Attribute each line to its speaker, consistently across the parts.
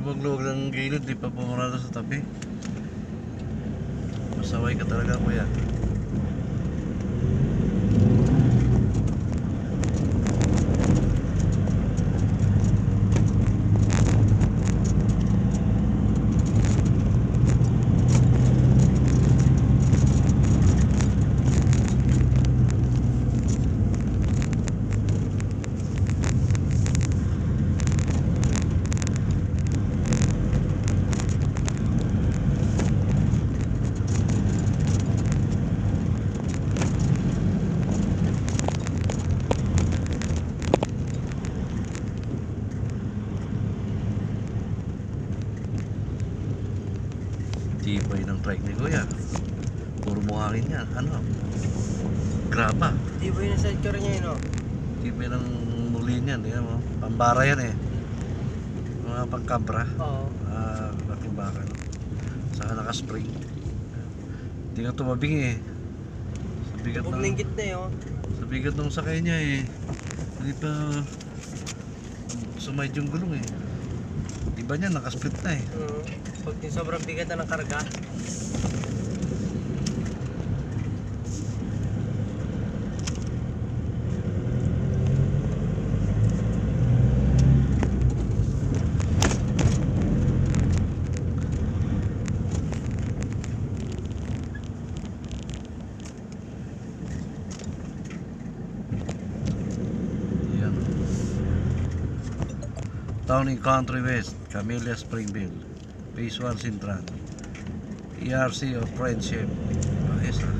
Speaker 1: lumag-luwag ng gilid, di pa pumarada sa tabi. Masaway ka talaga, kuya. Tibay ng trike ni kuya. Puro buhangin yan. Ano? Graba.
Speaker 2: Tibay na sidecar niya yun, no?
Speaker 1: Tibay ng mulin yan. Yan mo. Pambara yan eh. Mga pangkabra.
Speaker 2: Oo.
Speaker 1: Laking baka. No? Saka naka-spring. Hindi nga tumabing eh. Sa bigat ng...
Speaker 2: Puglingkit na yun.
Speaker 1: Sa bigat ng sakay niya eh. Hindi pa... Sumayad yung gulong eh. Diba niya? Naka-split na eh.
Speaker 2: Pag sobrang bigat na ng karga.
Speaker 1: Yan. Town in Country West, Camellia Springville. Phase 1 Sintran. ERC of Friendship. Ayos ah.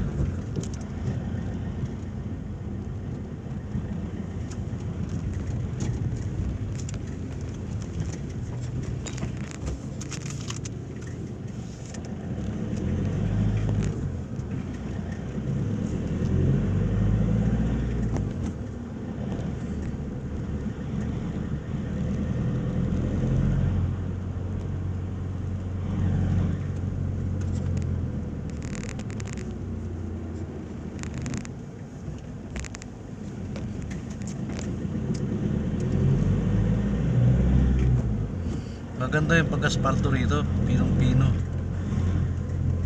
Speaker 1: Maganda yung pag-aspalto rito, pinong-pino.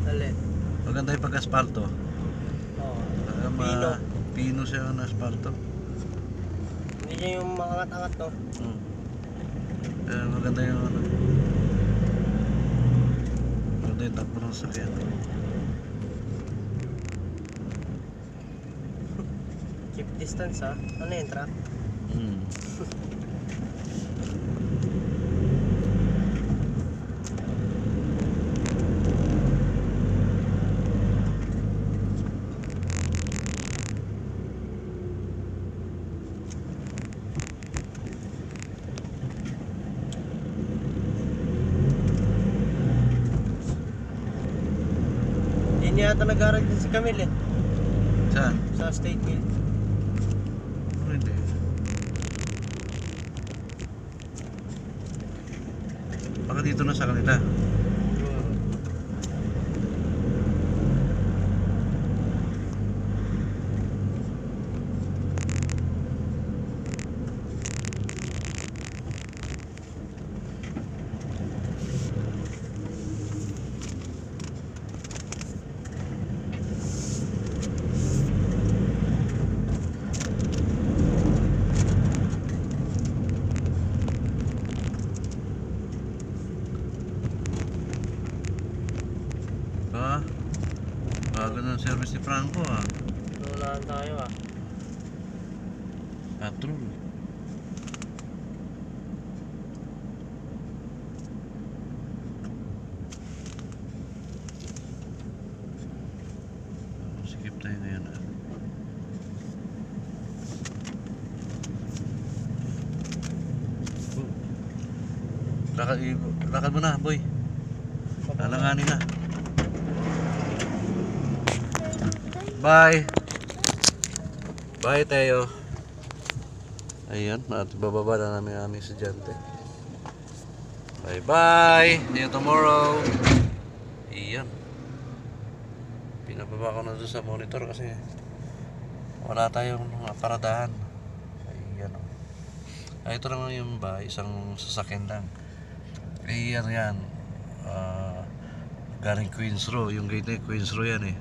Speaker 2: Dali.
Speaker 1: Maganda yung pag-aspalto.
Speaker 2: Oo.
Speaker 1: Pino. Pino siya ng aspalto.
Speaker 2: Hindi niya yung makangat-angat, no?
Speaker 1: Maganda yung ano. Maganda yung takbo ng sakyan.
Speaker 2: Keep distance, ha? Ano yung truck? Hindi yata nag-aaral din si Camille, eh.
Speaker 1: Saan?
Speaker 2: Sa State Mill.
Speaker 1: Hindi. Baka dito na sa kanila. Bago ng service ni Franco ah.
Speaker 2: Nunahan tayo, ah.
Speaker 1: Patrol. Skip tayo ngayon ah. Lakad mo na, boy. Lalanganin na. Bye. Bye, Teo. Ayan, at bababa na namin ang aming estudyante. Bye bye. See you tomorrow. Ayan. Pinababa ko na doon sa monitor kasi wala tayong paradahan. Ayan. Ito lang yung ba, isang sasakyan lang. Eh yan. Galing Queens Row. Yung gate na Queens Row yan eh.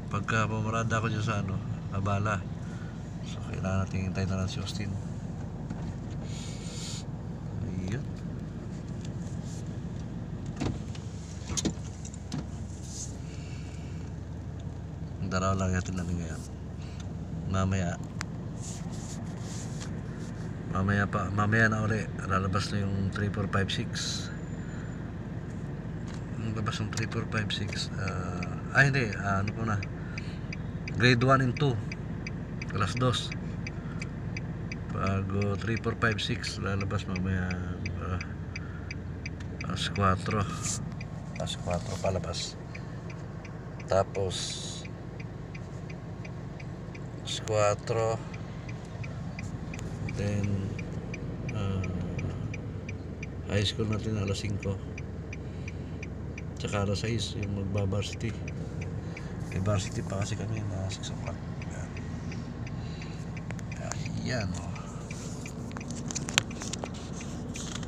Speaker 1: Pagka pumarada ako dyan sa ano, Abala. So kailangan natin hintayin na lang si Austin. Ayun. Ang daraw lang natin natin ngayon. Mamaya na uli lalabas na yung 3456. Ang labas ng 3456 hindi, ano po na, grade 1 and 2 alas 2. Bago 3456 lalabas mamaya alas 4 palabas. Tapos alas 4, then high school natin alas 5, tsaka alas 6 yung magba-varsity. May varsity pa kasi kami na 6 o'clock. Ayan o.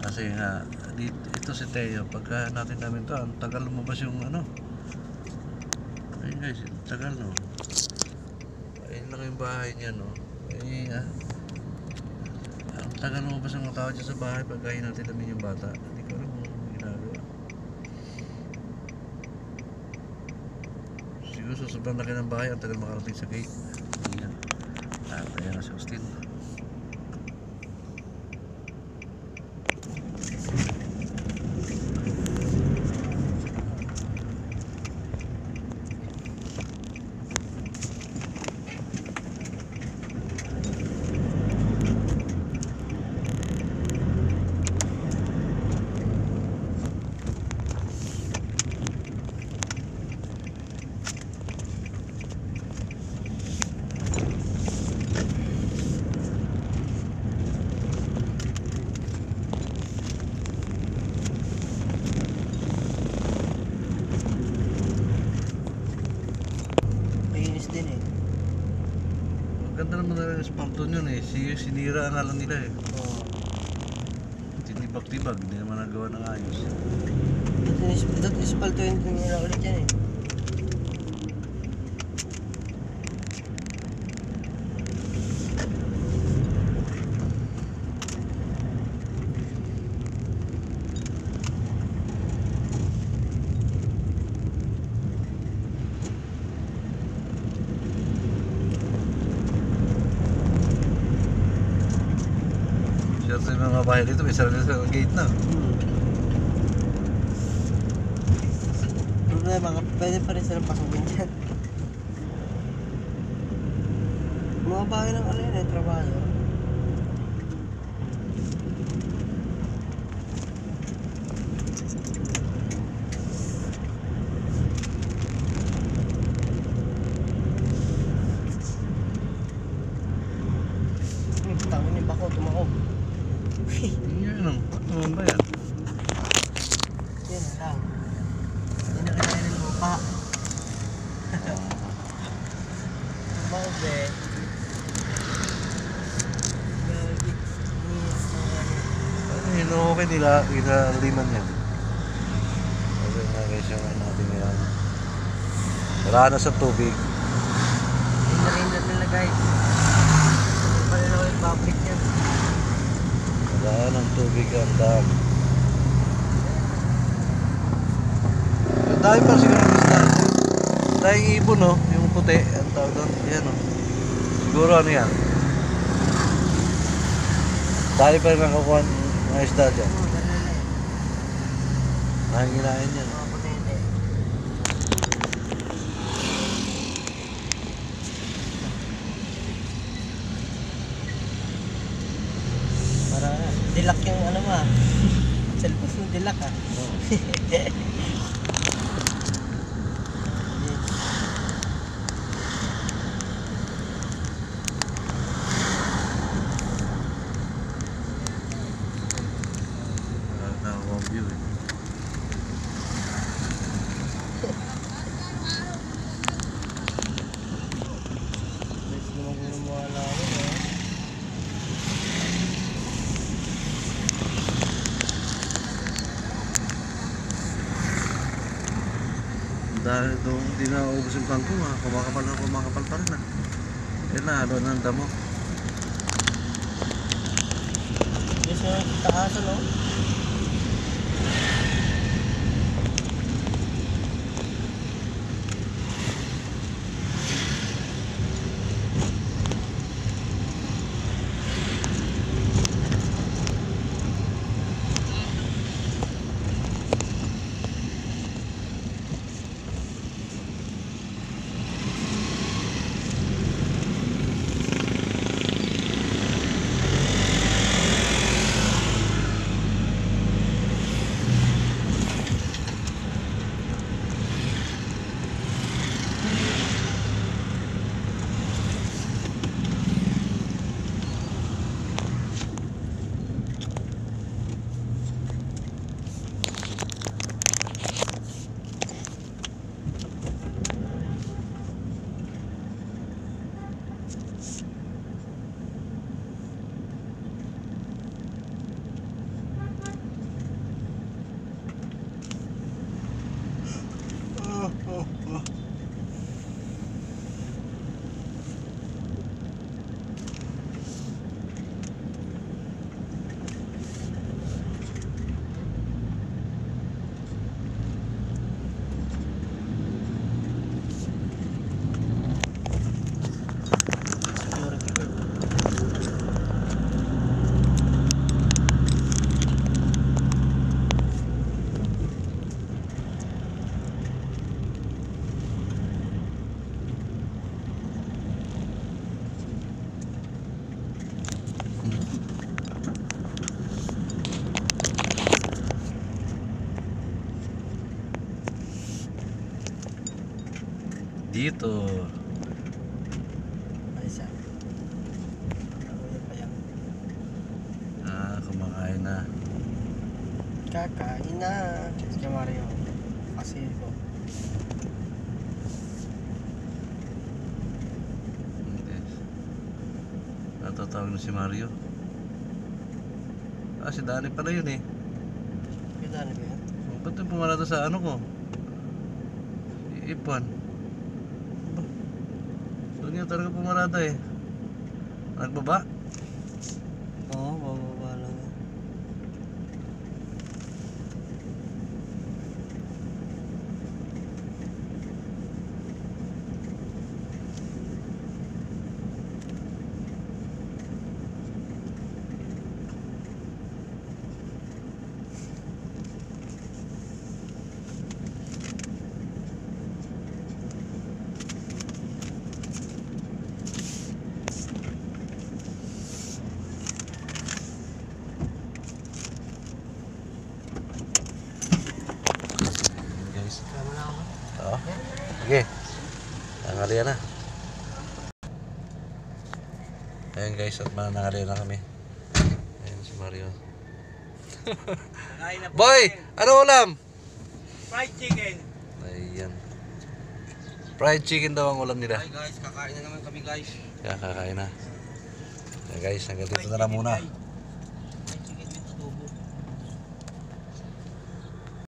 Speaker 1: Kasi nga ito si Teo, pagka namin to, ang tagal lumabas yung ano. Ayun guys, tagal no. Ayun lang yung bahay niya no. Ang tagal lumabas yung mga tao dyan sa bahay pagka natin namin yung bata. Hindi ko alam kung ginagawa. Siguro sa sobrang laki ng bahay, ang tagal makarating sa gate. Ayan. Ayan na si Austin. Ganda naman na yung spalto yun eh. Sinira nga lang nila eh.
Speaker 2: Oo.
Speaker 1: Tinibag-tibag, hindi naman nagawa ng ayos.
Speaker 2: Dito ispalto yun nila ulit yan eh.
Speaker 1: Siyempre yung mga bahay dito, may sarili sa gate na.
Speaker 2: Problema, pwede pa rin silang pasukin dyan. Mga bahay ng ano yun, trabaho. Tangin yung bako, tumakog.
Speaker 1: Yan lang, naman ba yan?
Speaker 2: Yan lang. Hindi na kaya ng lupa. Tumakog eh.
Speaker 1: Yun okay nila, inaliman yan. Okay na guys yung ano natin yan. Wala na sa tubig.
Speaker 2: Hindi na rin nila guys. Hindi pa rin ako yung public yan.
Speaker 1: Wala ng tubig ang dam. Ang dami pa siguro ng isda. Dahil ibon no, yung puti, ang tawag doon. Yan no. Siguro ano yan. Dahil pa rin nakakuha ng mga isda dyan. Nahinginain yan.
Speaker 2: Mga putete. Para dilak yung ano mo ah. Cellphone mo dilak ah.
Speaker 1: Nakakawang view eh.
Speaker 2: Guys, naman gumawa namin eh.
Speaker 1: Dahil doon hindi na ubos yung kangko ha. Kumakapal pa rin ha. Yan na, halo ng damo.
Speaker 2: Yes, yung taasan, no?
Speaker 1: Dito.
Speaker 2: Ay, siya. Nakuya pa yan.
Speaker 1: Kumakain na.
Speaker 2: Kakain na. Si Mario. Kasi ito.
Speaker 1: Hindi. Natatawag na si Mario. Si Dani pala yun eh.
Speaker 2: Kita na ba yan?
Speaker 1: Ba't yung pumarada sa ano ko? Ipuan. Doon niya talaga pumarada eh. Nagbaba?
Speaker 2: Oo, bababa lang yan.
Speaker 1: Guys.
Speaker 2: Kama na ako.
Speaker 1: Oo. Sige. Nanghalian na. Ayan guys, at nanghalian na kami. Ayan si Mario.
Speaker 2: Kakain na po.
Speaker 1: Boy! Ano ulam?
Speaker 2: Fried chicken.
Speaker 1: Ayan. Fried chicken daw ang ulam nila.
Speaker 2: Hi guys, kakain na naman kami guys.
Speaker 1: Kaya kakain na. Ayan guys, hanggang dito na lang muna.